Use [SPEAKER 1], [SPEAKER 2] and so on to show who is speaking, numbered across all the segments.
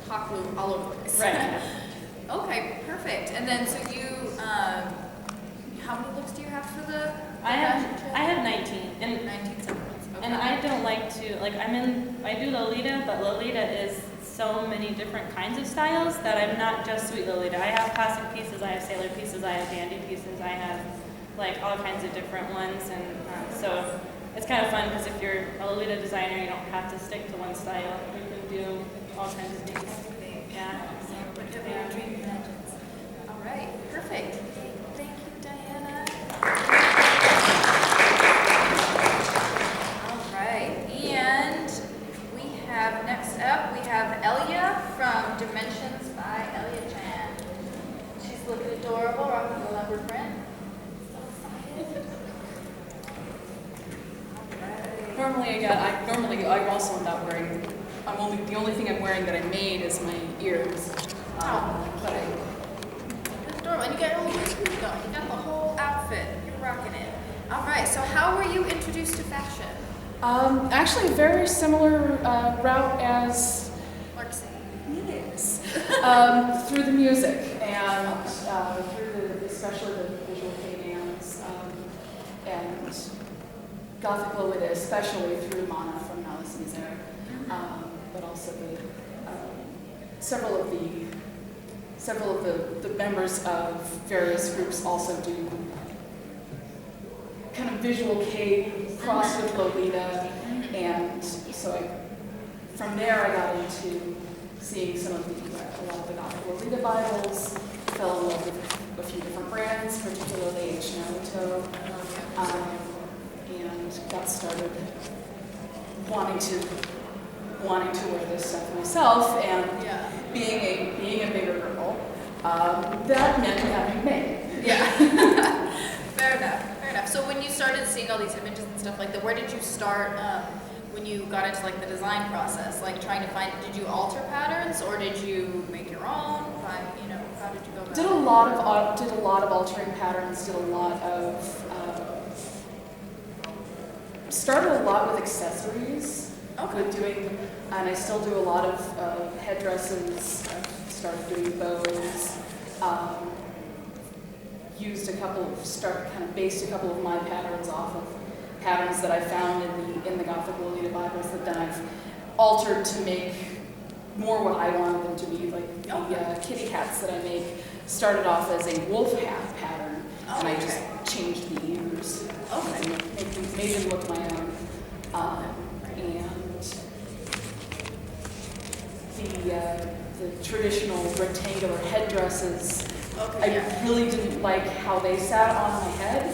[SPEAKER 1] hot glue all over the place.
[SPEAKER 2] Right.
[SPEAKER 1] Okay, perfect. And then, so you, how many looks do you have for the
[SPEAKER 2] I have 19. And
[SPEAKER 1] 19 separate. Okay.
[SPEAKER 2] And I don't like to, like I do Lolita, but Lolita is so many different kinds of styles that I'm not just sweet Lolita. I have classic pieces, I have sailor pieces, I have dandy pieces, I have like all kinds of different ones. And so it's kind of fun because if you're a Lolita designer, you don't have to stick to one style. You can do all kinds of things. Yeah.
[SPEAKER 1] Whatever your dream imagines. All right, perfect. Thank you, Diana. And we have, next up, we have Elia from Dimensions by Elia Chan. She's looking adorable, rocking the leopard print. So excited.
[SPEAKER 3] Normally I also am not wearing, the only thing I'm wearing that I made is my ears. But
[SPEAKER 1] That's adorable. And you got all the shoes going. You got the whole outfit. You're rocking it. All right, so how were you introduced to fashion?
[SPEAKER 3] actually a very similar route as
[SPEAKER 1] Lark saying.
[SPEAKER 3] Yes. Through the music and through especially the visual kei bands and Gothic Lolita, especially through Mana from Malice Misere, but also several of the members of various groups also do kind of visual kei crossed with Lolita, and so from there I got into seeing a lot of the Gothic Lolita Bibles, fell in love with a few different brands, particularly H. Naruto, and got started wanting to wear this stuff myself, and being a bigger girl, that meant having made.
[SPEAKER 1] Yeah. Fair enough. So when you started seeing all these images and stuff like that, where did you start when you got into like the design process? Like trying to find, did you alter patterns or did you make your own? How did you go about it?
[SPEAKER 3] Did a lot of altering patterns. Did a lot of started a lot with accessories.
[SPEAKER 1] Okay.
[SPEAKER 3] With doing, and I still do a lot of headdresses. I've started doing bows. Based a couple of my patterns off of patterns that I found in the Gothic Lolita Bibles that then I've altered to make more what I wanted them to be. Like the kitty hats that I make started off as a wolf hat pattern, and I just changed the ears.
[SPEAKER 1] Okay.
[SPEAKER 3] And made them look my own. And the traditional rectangular headdresses.
[SPEAKER 1] Okay,
[SPEAKER 3] I really didn't like how they sat on my head.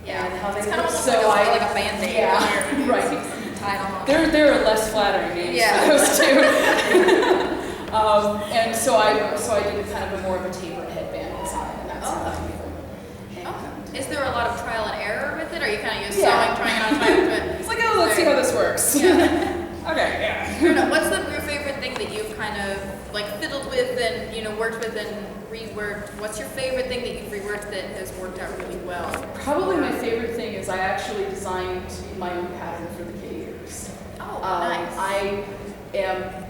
[SPEAKER 1] Yeah.
[SPEAKER 3] And how they
[SPEAKER 1] kind of
[SPEAKER 3] looked.
[SPEAKER 1] like a Band-Aid.
[SPEAKER 3] Yeah, right.
[SPEAKER 1] Tied on.
[SPEAKER 3] They're less flattering names for those two. And so I did kind of more of a tapered headband design, and that's how I made them.
[SPEAKER 1] Okay. Is there a lot of trial and error with it, or are you kind of used
[SPEAKER 3] Yeah.
[SPEAKER 1] sewing, trying it on, trying it?
[SPEAKER 3] It's like, oh, let's see how this works.
[SPEAKER 1] Yeah.
[SPEAKER 3] Okay, yeah.
[SPEAKER 1] I don't know, what's your favorite thing that you've kind of like fiddled with and worked with and reworked? What's your favorite thing that you've reworked that has worked out really well?
[SPEAKER 3] Probably my favorite thing is I actually designed my own pattern for the kitty ears.
[SPEAKER 1] Oh, nice.
[SPEAKER 3] I am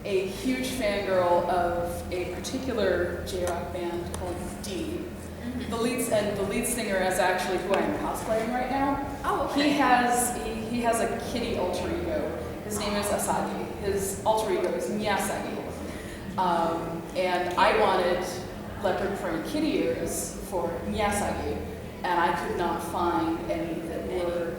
[SPEAKER 3] a huge fangirl of a particular J-rock band called D. The lead singer is actually who I'm cosplaying right now.
[SPEAKER 1] Oh, okay.
[SPEAKER 3] He has a kitty alter ego. His name is Asagi. His alter ego is Miyasagi. And I wanted leopard print kitty ears for Miyasagi, and I could not find any that were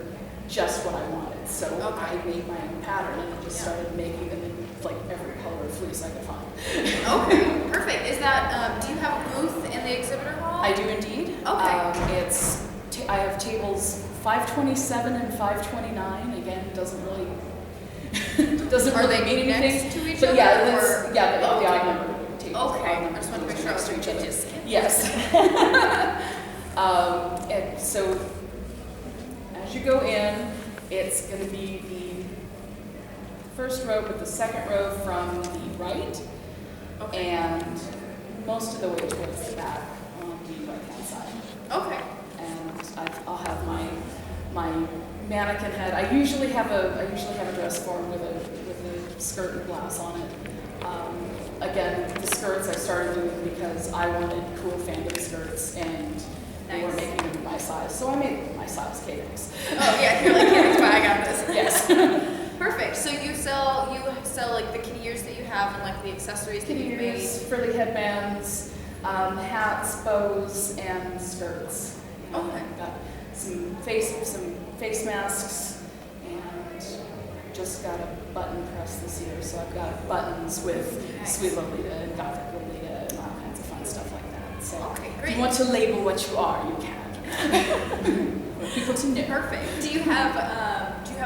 [SPEAKER 3] just what I wanted. So I made my own pattern and just started making them in like every color of fleece I could find.
[SPEAKER 1] Okay, perfect. Is that, do you have a booth in the exhibitor hall?
[SPEAKER 3] I do indeed.
[SPEAKER 1] Okay.
[SPEAKER 3] I have tables 527 and 529. Again, doesn't really mean anything.
[SPEAKER 1] Next to each
[SPEAKER 3] but
[SPEAKER 1] other?
[SPEAKER 3] The odd number tables.
[SPEAKER 1] Okay. I just want to make sure I was
[SPEAKER 3] next to each other.
[SPEAKER 1] just
[SPEAKER 3] Yes. And so as you go in, it's going to be the first row, but the second row from the right, and most of the way towards the back on the right-hand side.
[SPEAKER 1] Okay.
[SPEAKER 3] And I'll have my mannequin head. I usually have a dress form with a skirt and blouse on it. Again, the skirts I started doing because I wanted cool fandom skirts, and they were
[SPEAKER 1] Nice.
[SPEAKER 3] making them my size, so I made them my size cakes.
[SPEAKER 1] Oh yeah, you're like, yeah, fine, I got this.
[SPEAKER 3] Yes.
[SPEAKER 1] Perfect. So you sell like the kitty ears that you have and like the accessories that
[SPEAKER 3] Kitty
[SPEAKER 1] you made.
[SPEAKER 3] ears, frilly headbands, hats, bows, and skirts.
[SPEAKER 1] Okay.
[SPEAKER 3] I've got some face masks, and just got a button press this year, so I've got buttons with
[SPEAKER 1] Nice.
[SPEAKER 3] Sweet Lolita and Gothic Lolita and all kinds of fun stuff like that. So
[SPEAKER 1] Okay,
[SPEAKER 3] if
[SPEAKER 1] great.
[SPEAKER 3] you want to label what you are, you can. For people to know.
[SPEAKER 1] Perfect. Do you have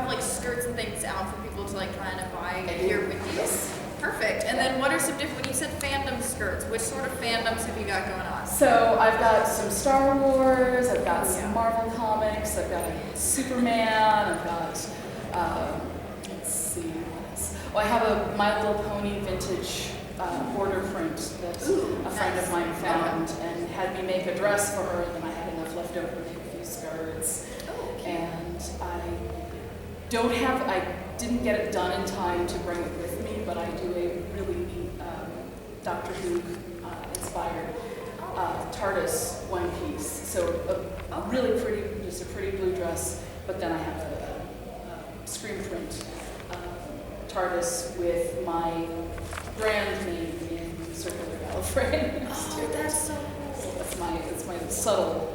[SPEAKER 1] like skirts and things out for people to like kind of buy
[SPEAKER 3] I do.
[SPEAKER 1] here with you?
[SPEAKER 3] Yes.
[SPEAKER 1] Perfect. And then what are some different, when you said fandom skirts, which sort of fandoms have you got going on?
[SPEAKER 3] So I've got some Star Wars, I've got some
[SPEAKER 1] Yeah.
[SPEAKER 3] Marvel comics, I've got a Superman, I've got, let's see, what else? Oh, I have a My Little Pony vintage border print that
[SPEAKER 1] Ooh,
[SPEAKER 3] a friend
[SPEAKER 1] nice.
[SPEAKER 3] of mine found and had me make a dress for her, and then I had enough left over to make a few skirts.
[SPEAKER 1] Oh, cute.
[SPEAKER 3] And I didn't get it done in time to bring it with me, but I do a really neat Doctor Who inspired TARDIS one piece. So a really pretty, just a pretty blue dress, but then I have a screen print TARDIS with my brand name in circular gallifrey.
[SPEAKER 1] Oh, that's so
[SPEAKER 3] So
[SPEAKER 1] cool.
[SPEAKER 3] it's my subtle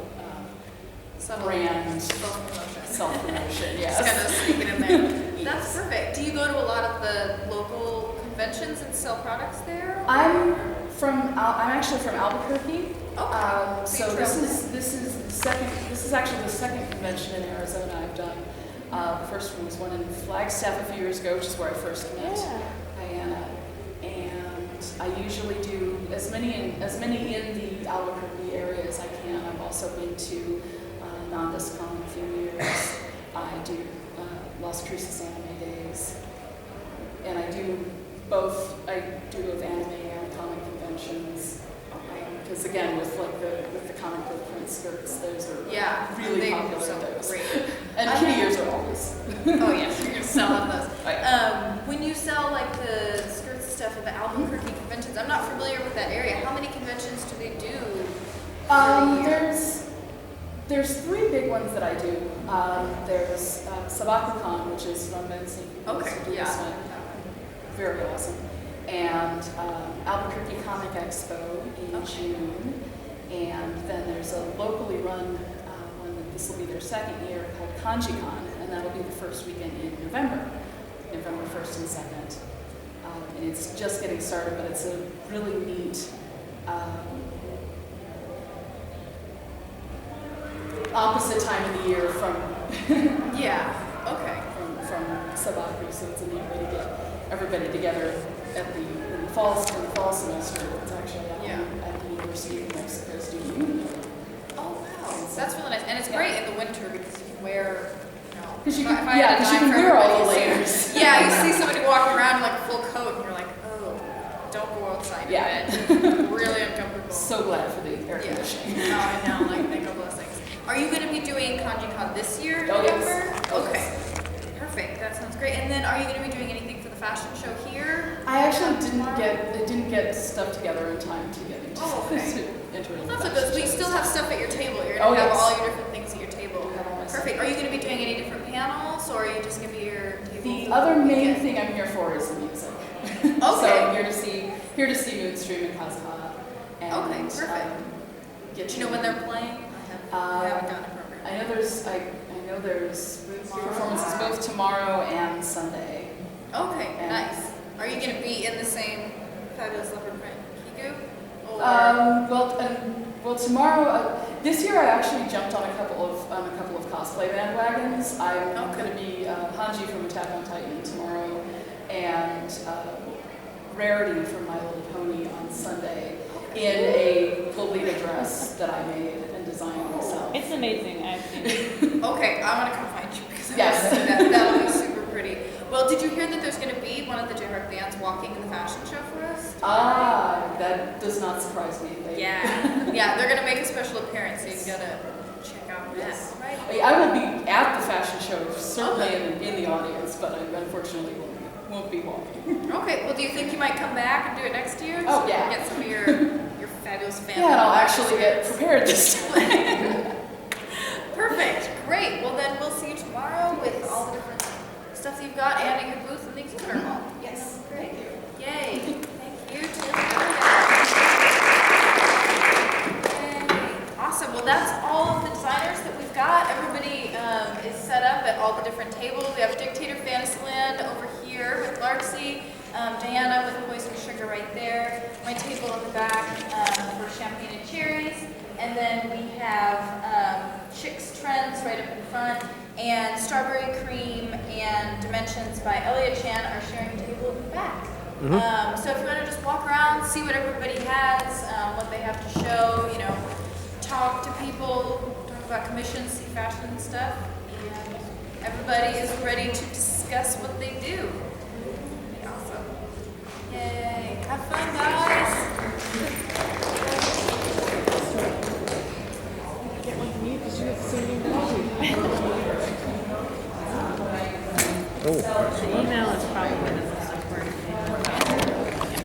[SPEAKER 1] Subtle
[SPEAKER 3] brand
[SPEAKER 1] self-promotion.
[SPEAKER 3] self-promotion, yes.
[SPEAKER 1] Just kind of sneak it in there. That's perfect. Do you go to a lot of the local conventions and sell products there?
[SPEAKER 3] I'm actually from Albuquerque.
[SPEAKER 1] Okay.
[SPEAKER 3] So this is actually the second convention in Arizona I've done. The first one was one in Flagstaff a few years ago, which is where I first met Diana. And I usually do as many in the Albuquerque area as I can. I've also been to Nandascon a few years. I do Las Cruces Anime Days, and I do both. I do both anime and comic conventions. Because again, with the comic book print skirts, those are really
[SPEAKER 1] they
[SPEAKER 3] popular.
[SPEAKER 1] sell
[SPEAKER 3] Those
[SPEAKER 1] great.
[SPEAKER 3] and kitty ears are always.
[SPEAKER 1] Oh yeah, you're selling those.
[SPEAKER 3] Right.
[SPEAKER 1] When you sell like the skirts and stuff at the Albuquerque conventions, I'm not familiar with that area. How many conventions do they do? for the year?
[SPEAKER 3] There's three big ones that I do. There's Sabotencon, which is run by the same people
[SPEAKER 1] Okay,
[SPEAKER 3] who do
[SPEAKER 1] yeah.
[SPEAKER 3] this one. Very awesome. And Albuquerque Comic Expo in
[SPEAKER 1] Okay.
[SPEAKER 3] June. And then there's a locally run one that this will be their second year called KanjiCon, and that'll be the first weekend in November 1st and 2nd. And it's just getting started, but it's a really neat opposite time of the year from
[SPEAKER 1] Yeah. Okay.
[SPEAKER 3] from Sabacru, so it's a neat way to get everybody together in the fall semester. It's actually at the University of Mexico Student Union.
[SPEAKER 1] Oh wow, that's really nice, and it's great in the winter because you can wear.
[SPEAKER 3] Because you
[SPEAKER 1] if
[SPEAKER 3] can,
[SPEAKER 1] I had a
[SPEAKER 3] because you
[SPEAKER 1] dime
[SPEAKER 3] can
[SPEAKER 1] for
[SPEAKER 3] wear all the
[SPEAKER 1] everybody,
[SPEAKER 3] layers.
[SPEAKER 1] Yeah, you see somebody walking around in like a full coat, and you're like, oh, don't go outside.
[SPEAKER 3] Yeah.
[SPEAKER 1] Really uncomfortable.
[SPEAKER 3] So glad for the air
[SPEAKER 1] Yeah.
[SPEAKER 3] conditioning.
[SPEAKER 1] No, I know, like think of those things. Are you going to be doing KanjiCon this year,
[SPEAKER 3] Oh, yes.
[SPEAKER 1] November?
[SPEAKER 3] Oh,
[SPEAKER 1] Okay,
[SPEAKER 3] yes.
[SPEAKER 1] perfect. That sounds great. And then, are you going to be doing anything for the fashion show here?
[SPEAKER 3] I actually didn't get stuff together in time to get into
[SPEAKER 1] Oh, okay.
[SPEAKER 3] into
[SPEAKER 1] Well, that's what goes. We still have stuff at your table. You're
[SPEAKER 3] Oh,
[SPEAKER 1] going to have
[SPEAKER 3] yes.
[SPEAKER 1] all your different things at your table.
[SPEAKER 3] We have all my stuff.
[SPEAKER 1] Perfect. Are you going to be doing any different panels, or are you just going to be your table?
[SPEAKER 3] The
[SPEAKER 1] for the
[SPEAKER 3] other main
[SPEAKER 1] weekend?
[SPEAKER 3] thing I'm here for is the music.
[SPEAKER 1] Okay.
[SPEAKER 3] So here to see Moonstream and Kazuha. And,
[SPEAKER 1] Okay, perfect.
[SPEAKER 3] Get
[SPEAKER 1] Do you know when they're playing? I haven't gotten a program.
[SPEAKER 3] I know there's performances both tomorrow and Sunday.
[SPEAKER 1] Okay,
[SPEAKER 3] And-
[SPEAKER 1] nice. Are you going to be in the same fabulous leopard print Kiku? Or
[SPEAKER 3] Well, tomorrow. This year, I actually jumped on a couple of cosplay bandwagons. I'm
[SPEAKER 1] Okay.
[SPEAKER 3] going to be Hanji from Attack on Titan tomorrow, and Rarity from My Little Pony on Sunday in a Lolita dress that I made and designed myself.
[SPEAKER 2] It's amazing, I've seen.
[SPEAKER 1] Okay, I want to come find you because
[SPEAKER 3] Yes.
[SPEAKER 1] that'll be super pretty. Well, did you hear that there's going to be one of the J-Rock bands walking in the fashion show for us?
[SPEAKER 3] That does not surprise me.
[SPEAKER 1] Yeah, they're going to make a special appearance, so you gotta check out that.
[SPEAKER 3] Yes.
[SPEAKER 1] Right.
[SPEAKER 3] I will be at the fashion show, certainly
[SPEAKER 1] Okay.
[SPEAKER 3] in the audience, but I unfortunately will be won't be walking.
[SPEAKER 1] Okay, well, do you think you might come back and do it next year?
[SPEAKER 3] Oh,
[SPEAKER 1] So
[SPEAKER 3] yeah.
[SPEAKER 1] Get some of your fabulous family.
[SPEAKER 3] Yeah, and I'll actually get prepared this time.
[SPEAKER 1] Perfect, great. Well, then we'll see you tomorrow with all the different stuff that you've got and at your booth in the exhibit hall.
[SPEAKER 3] Yes.
[SPEAKER 1] Great.
[SPEAKER 3] Thank you.
[SPEAKER 1] Yay. Thank you to Yay. Awesome. Well, that's all of the designers that we've got. Everybody is set up at all the different tables. We have Dictator Fantasyland over here with Larksy, Diana with Poison Sugar right there, my table in the back for champagne and cherries, and then we have Chicks Trends right up in front, and Strawberry Cream and Dimensions by Elliot Chan are sharing a table in the back. So if you want to just walk around, see what everybody has, what they have to show, you know, talk to people, talk about commissions, see fashion and stuff, and everybody is ready to discuss what they do. Awesome. Yay. Have fun, guys.
[SPEAKER 2] The email is probably the most important thing.